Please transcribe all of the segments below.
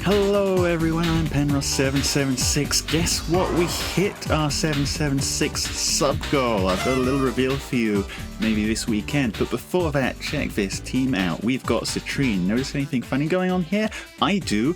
Hello everyone, I'm Penrose776. Guess what? We hit our 776 sub goal. I've got a little reveal for you maybe this weekend. But before that, check this team out. We've got Citrinne. Notice anything funny going on here? I do.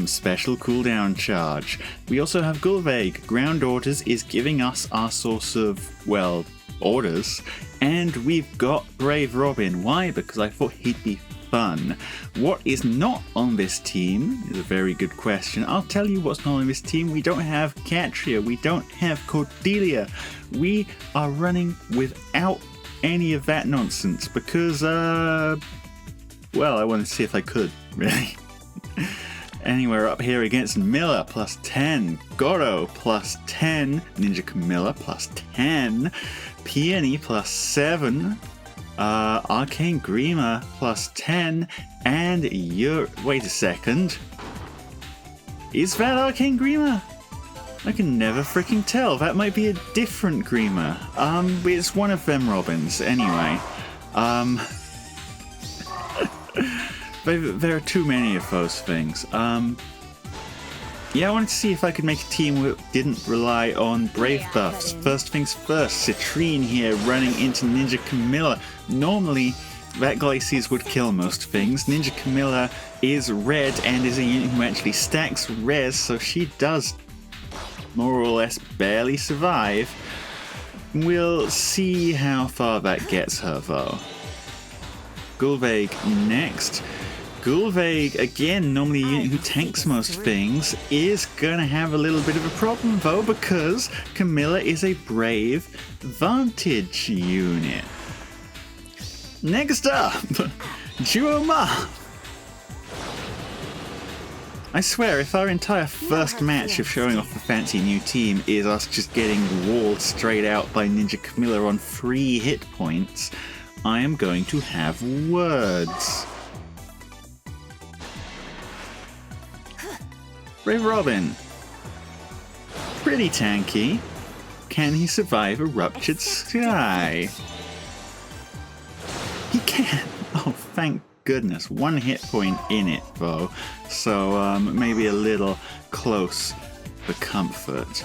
Special cooldown charge. We also have Gulveig. Ground Orders is giving us our source of, well, orders. And we've got Brave Robin. Why? Because I thought he'd be fun. What is not on this team is a very good question. I'll tell you what's not on this team. We don't have Katria. We don't have Cordelia. We are running without any of that nonsense because, well, I wanted to see if I could, really. Anywhere up here against Miller, plus 10. Goro, plus 10. Ninja Camilla, plus 10. Peony, plus 7. Arcane Grima, plus 10. And wait a second. Is that Arcane Grima? I can never freaking tell. That might be a different Grima. It's one of them Robins, anyway. There are too many of those things. Yeah, I wanted to see if I could make a team that didn't rely on Brave buffs. First things first, Citrinne here running into Ninja Camilla. Normally, that Glacies would kill most things. Ninja Camilla is red and is a unit who actually stacks res, so she does more or less barely survive. We'll see how far that gets her, though. Gulveig next. Gulveig, again, normally a unit who tanks most things, is going to have a little bit of a problem, though, because Camilla is a Brave Vantage unit. Next up, Duo Ma. I swear, if our entire first match of showing off the fancy new team is us just getting walled straight out by Ninja Camilla on 3 hit points, I am going to have words. Brave Robin. Pretty tanky. Can he survive a ruptured sky? He can. Oh, thank goodness. 1 hit point in it, though. So maybe a little close for comfort.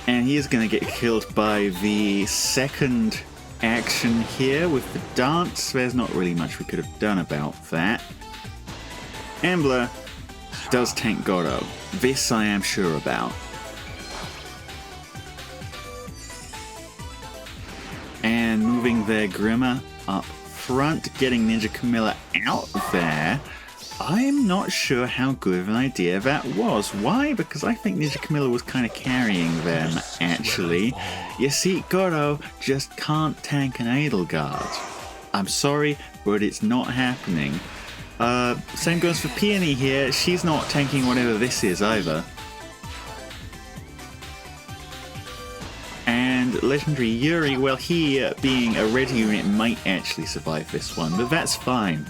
And he is going to get killed by the second action here with the dance. There's not really much we could have done about that. Ambler does tank Goro. This I am sure about. And moving their Grima up front, getting Ninja Camilla out there. I'm not sure how good of an idea that was. Why? Because I think Ninja Camilla was kind of carrying them, actually. You see, Goro just can't tank an Edelgard. I'm sorry, but it's not happening. Same goes for Peony here. She's not tanking whatever this is either. And Legendary Yuri, well, he, being a red unit, might actually survive this one, but that's fine.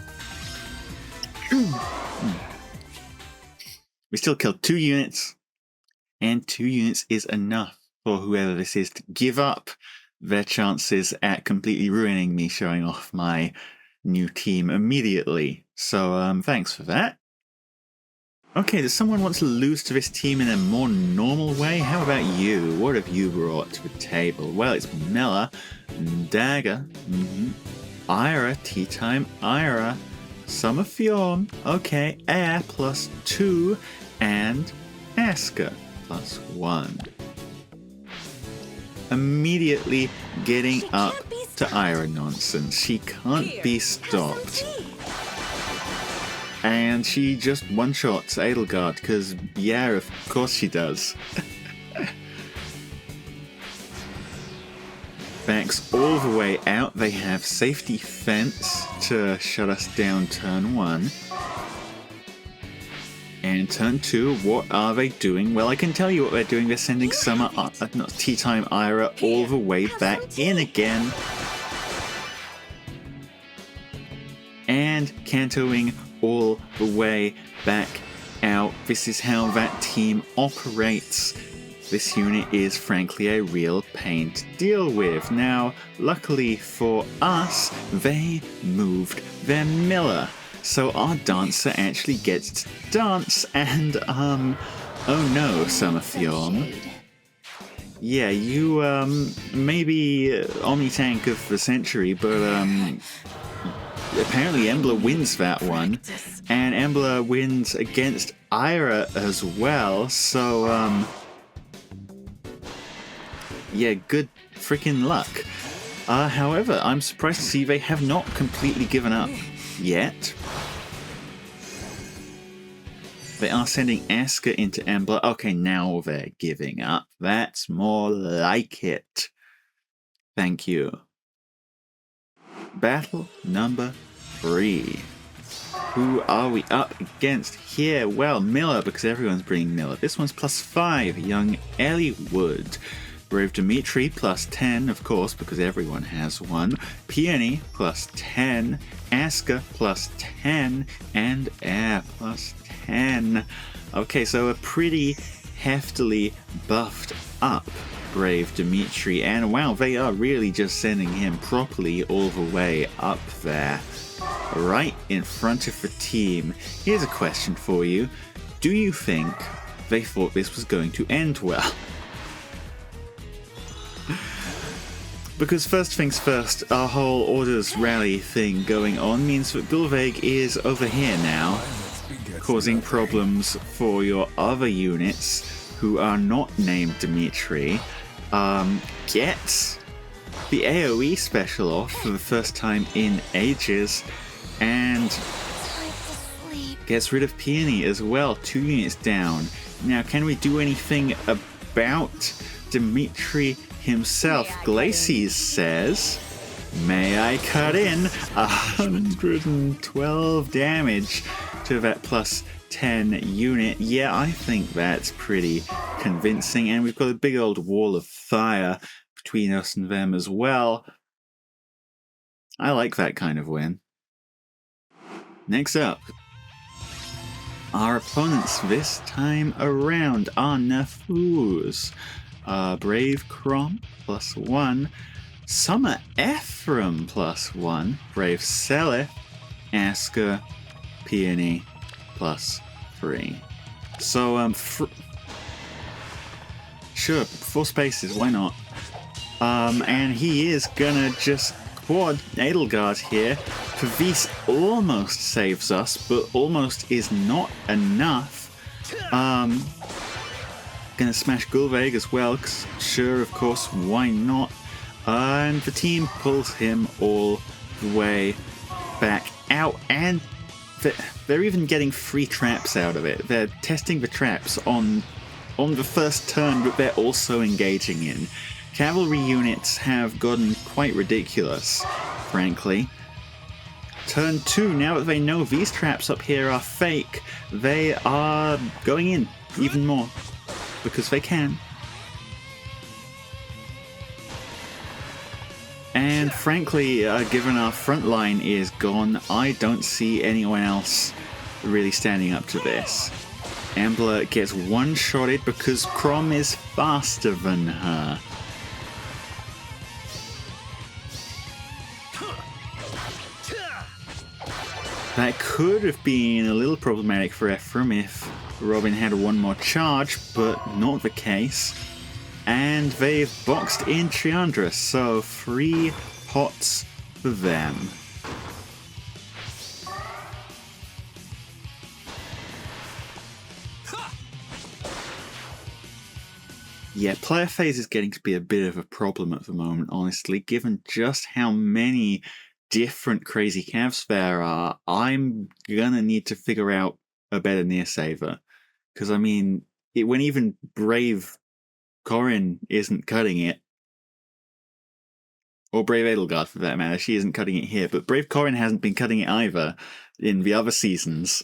We still killed 2 units, and 2 units is enough for whoever this is to give up their chances at completely ruining me showing off my new team immediately. So thanks for that. Okay, does someone want to lose to this team in a more normal way? How about you? What have you brought to the table? Well, it's Mela, Dagger, Ayra, Teatime, Ayra, Summer Fjorm, okay, Air plus 2, and Asker plus 1. Immediately getting up to Ayra nonsense. She can't be stopped. And she just one-shots Edelgard, because, yeah, of course she does. Backs all the way out. They have safety fence to shut us down turn 1. And turn 2, what are they doing? Well, I can tell you what they're doing. They're sending Teatime Ayra all the way back in again. And cantoing all the way back out. This is how that team operates. This unit is frankly a real pain to deal with. Now, luckily for us, they moved their Miller. So our dancer actually gets to dance, and oh no, Summer Fjorm. Yeah, you maybe Omni Tank of the century, but apparently Embla wins that one, and Embla wins against Ayra as well. So yeah, good freaking luck. However, I'm surprised to see they have not completely given up yet. They are sending Asker into Embla. Okay, now they're giving up. That's more like it. Thank you. Battle number 3. Who are we up against here? Well, Miller, because everyone's bringing Miller. This one's +5. Young Eliwood. Brave Dimitri +10, of course, because everyone has one. Peony +10. Asker +10. And Air +10. Okay, so a pretty heftily buffed up Brave Dimitri. And wow, they are really just sending him properly all the way up there. Right in front of the team. Here's a question for you. Do you think they thought this was going to end well? Because first things first, our whole Orders Rally thing going on means that Gulveig is over here now, causing problems for your other units who are not named Dimitri. Gets the AoE special off for the first time in ages, and gets rid of Peony as well, 2 units down. Now, can we do anything about Dimitri himself? Glacies says, may I cut in 112 damage to that +10 unit. Yeah, I think that's pretty convincing, and we've got a big old wall of fire between us and them as well. I like that kind of win. Next up, our opponents this time around are Nafus. Brave Crom +1, Summer Ephraim +1, Brave Seleth, Asker, Peony +3. So, sure, 4 spaces, why not? And he is gonna just quad Edelgard here. Pavis almost saves us, but almost is not enough. Gonna smash Gulveig as well, cause sure, of course, why not? And the team pulls him all the way back out, and they're even getting free traps out of it. They're testing the traps on the first turn, but they're also engaging in. Cavalry units have gotten quite ridiculous, frankly. Turn 2, now that they know these traps up here are fake, they are going in even more. Because they can. And frankly, given our front line is gone, I don't see anyone else really standing up to this. Embla gets one-shotted because Crom is faster than her. That could have been a little problematic for Ephraim if Robin had one more charge, but not the case. And they've boxed in Triandra, so 3 pots for them. Yeah, player phase is getting to be a bit of a problem at the moment, honestly, given just how many different crazy cavs there are. I'm gonna need to figure out a better near saver. Because, I mean, when even Brave Corrin isn't cutting it, or Brave Edelgard for that matter, she isn't cutting it here, but Brave Corrin hasn't been cutting it either in the other seasons.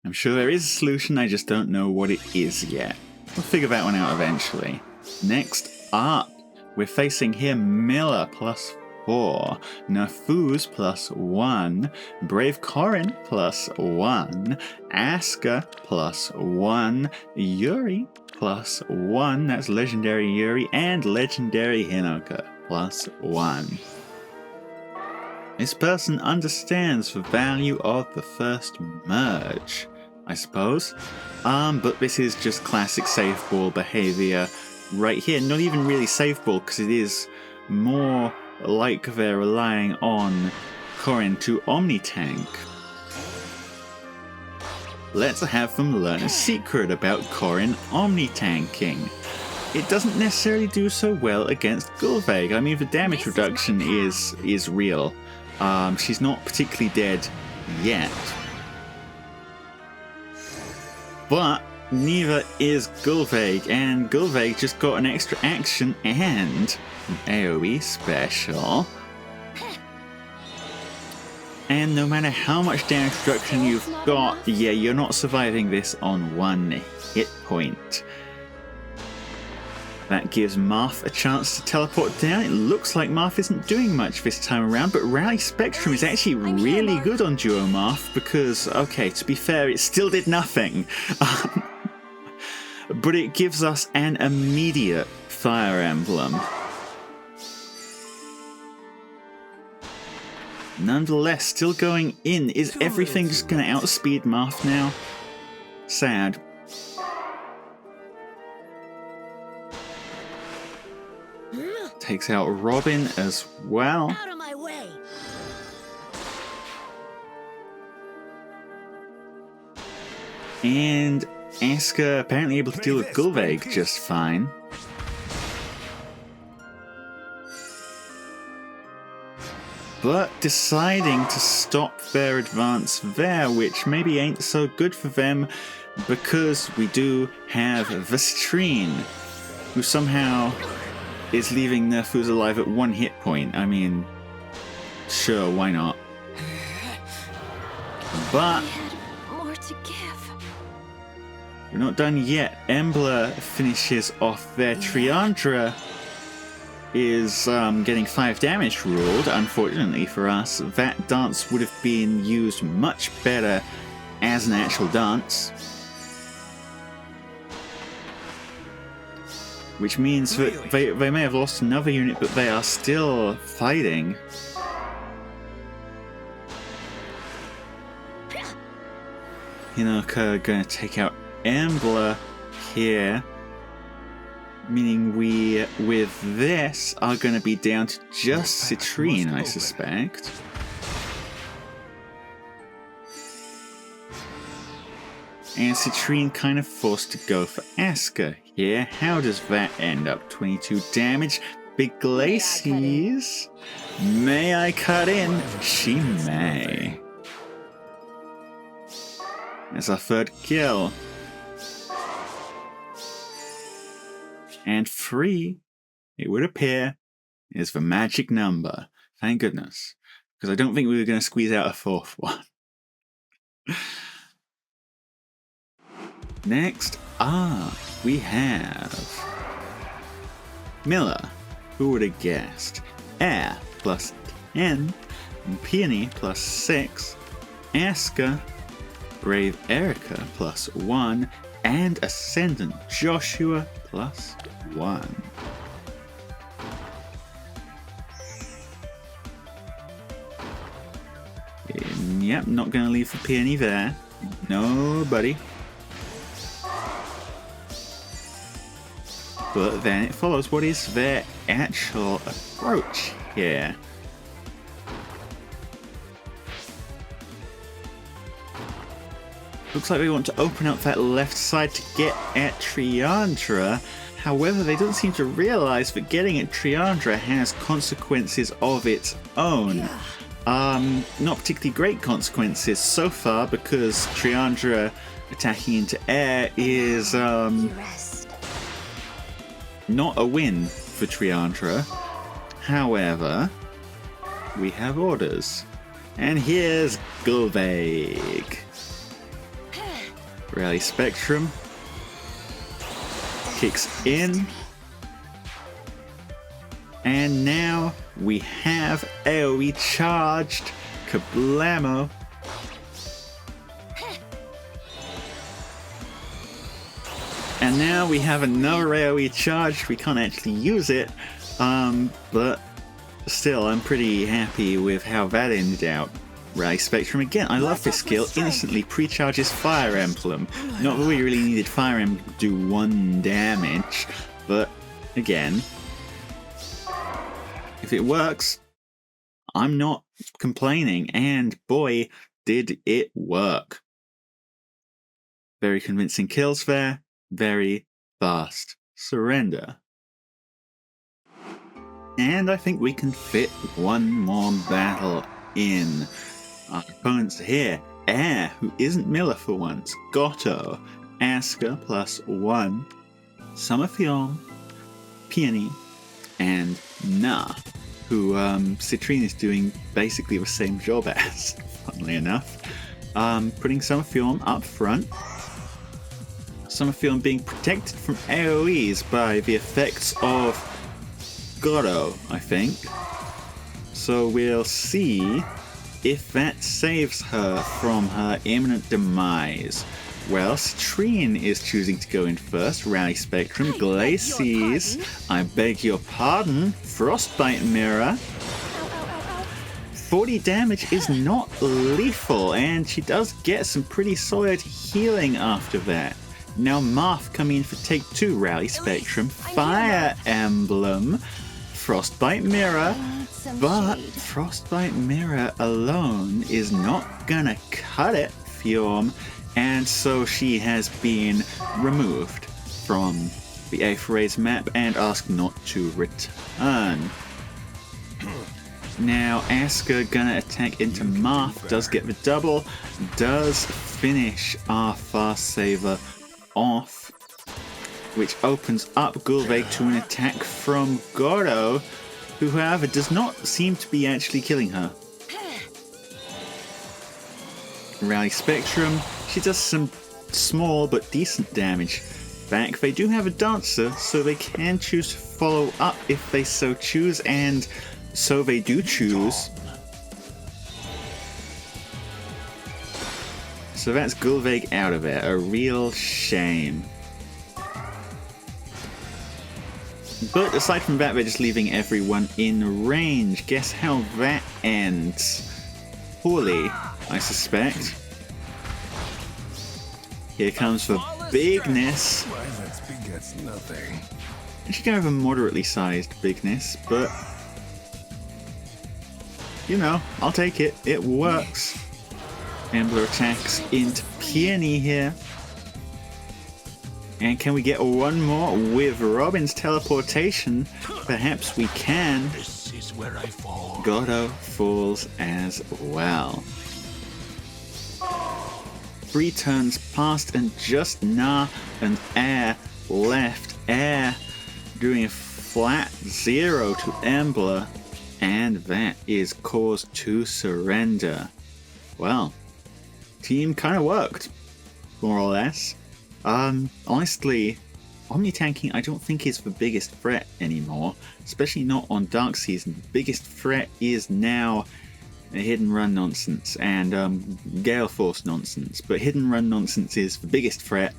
I'm sure there is a solution, I just don't know what it is yet. We'll figure that one out eventually. Next up, we're facing here Miller +4, Nafus +1, Brave Corrin +1, Asker +1, Yuri +1, that's Legendary Yuri, and Legendary Hinoka +1. This person understands the value of the first merge, I suppose. But this is just classic save ball behavior right here. Not even really save ball, because it is more like they're relying on Corrin to omni-tank. Let's have them learn a secret about Corrin omni-tanking. It doesn't necessarily do so well against Gulveig. I mean, the damage reduction is real. She's not particularly dead yet. But neither is Gulveig, and Gulveig just got an extra action and an AoE special. And no matter how much damage reduction you've got, yeah, you're not surviving this on 1 hit point. That gives Marth a chance to teleport down. It looks like Marth isn't doing much this time around, but Rally Spectrum is actually really good on Duo Marth because, okay, to be fair, it still did nothing. But it gives us an immediate Fire Emblem. Nonetheless, still going in. Is everything just going to outspeed Marth now? Sad. Takes out Robin as well. Out of my way. And Asuka apparently able to deal with Gulveig just fine. But deciding to stop their advance there, which maybe ain't so good for them because we do have the Citrinne, who somehow is leaving Nerfus alive at 1 hit point. I mean, sure, why not? But More to give. we're not done yet. Embla finishes off there. Triandra is getting 5 damage ruled, unfortunately for us. That dance would have been used much better as an actual dance. Which means that they may have lost another unit, but they are still fighting. Hinoka going to take out Embla here. Meaning we, with this, are going to be down to just Citrinne, I suspect. And Citrinne kind of forced to go for Asuka here. How does that end up? 22 damage. Big Glacies. May I cut in? She may. That's our 3rd kill. And 3, it would appear, is the magic number. Thank goodness. Because I don't think we were going to squeeze out a 4th one. Next up, we have Miller. Who would have guessed? Air plus 10, Peony plus 6, Asuka, Brave Erica plus 1, and Ascendant Joshua plus 1. Yep, not going to leave the peony there. Nobody. But then it follows. What is their actual approach here? Looks like they want to open up that left side to get at Triandra. However, they don't seem to realize that getting at Triandra has consequences of its own. Not particularly great consequences so far, because Triandra attacking into air is not a win for Triandra. However, we have orders. And here's Gulveig. Rally Spectrum kicks in, and now we have AoE charged. Kablamo. And now we have another AoE charged. We can't actually use it, but Still, I'm pretty happy with how that ended out. Rally Spectrum again, I love this skill, instantly pre-charges Fire Emblem. Not that we really needed Fire Emblem to do 1 damage, but again, if it works, I'm not complaining, and boy, did it work. Very convincing kills there, very fast surrender. And I think we can fit one more battle in. Our opponents here, Air, who isn't Miller for once, Gotto, Asker +1, Summer Fjorm, Peony, and Na, who Citrinne is doing basically the same job as, funnily enough. Putting Summer Fjorm up front. Summer Fjorm being protected from AoEs by the effects of Gotto, I think. So we'll see if that saves her from her imminent demise. Well, Citrinne is choosing to go in first. Rally Spectrum, Glacies, I beg your pardon, Frostbite Mirror. 40 damage is not lethal, and she does get some pretty solid healing after that. Now Marth coming in for take 2, Rally Spectrum, Fire Emblem, Frostbite Mirror, but Frostbite Mirror alone is not gonna cut it, Fjorm, and so she has been removed from the Aether map and asked not to return. Now Asker gonna attack into Marth, does get the double, does finish our fast saver off, which opens up Gulveig to an attack from Gotto, who however does not seem to be actually killing her. Rally Spectrum, she does some small but decent damage back. They do have a dancer, so they can choose to follow up if they so choose, and so they do choose. So that's Gulveig out of it, a real shame. But aside from that, they're just leaving everyone in range. Guess how that ends? Poorly, I suspect. Here comes the bigness. She can have a moderately sized bigness, but you know, I'll take it. It works. Ambler attacks into Peony here. And can we get one more with Robin's teleportation? Perhaps we can. This is where I fall. Gotto falls as well. 3 turns passed and just Na and Air left. Air doing a flat 0 to Ambler, and that is cause to surrender. Well, team kind of worked, more or less. Honestly, Omni-tanking I don't think is the biggest threat anymore, especially not on Dark Season. The biggest threat is now Hidden Run nonsense and Galeforce nonsense, but Hidden Run nonsense is the biggest threat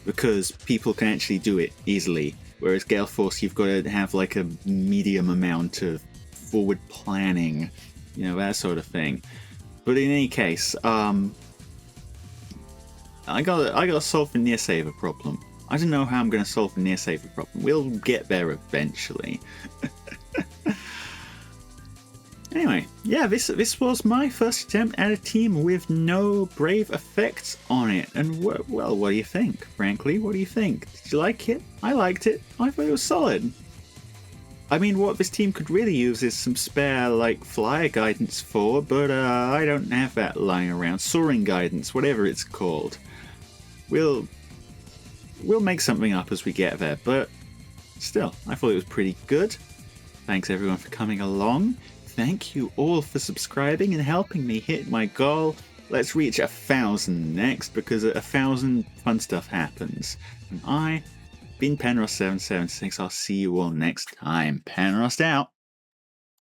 because people can actually do it easily, whereas Galeforce you've got to have like a medium amount of forward planning, you know, that sort of thing. But in any case, I gotta solve the near saver problem. I don't know how I'm gonna solve the near saver problem. We'll get there eventually. Anyway, yeah, this was my first attempt at a team with no brave effects on it. And well, what do you think? Frankly, what do you think? Did you like it? I liked it. I thought it was solid. I mean, what this team could really use is some spare, like, flyer guidance for, but I don't have that lying around. Soaring guidance, whatever it's called. We'll make something up as we get there, but still, I thought it was pretty good. Thanks everyone for coming along. Thank you all for subscribing and helping me hit my goal. Let's reach 1,000 next, because at 1,000 fun stuff happens. And I've been Penrost776. I'll see you all next time. Penrost out.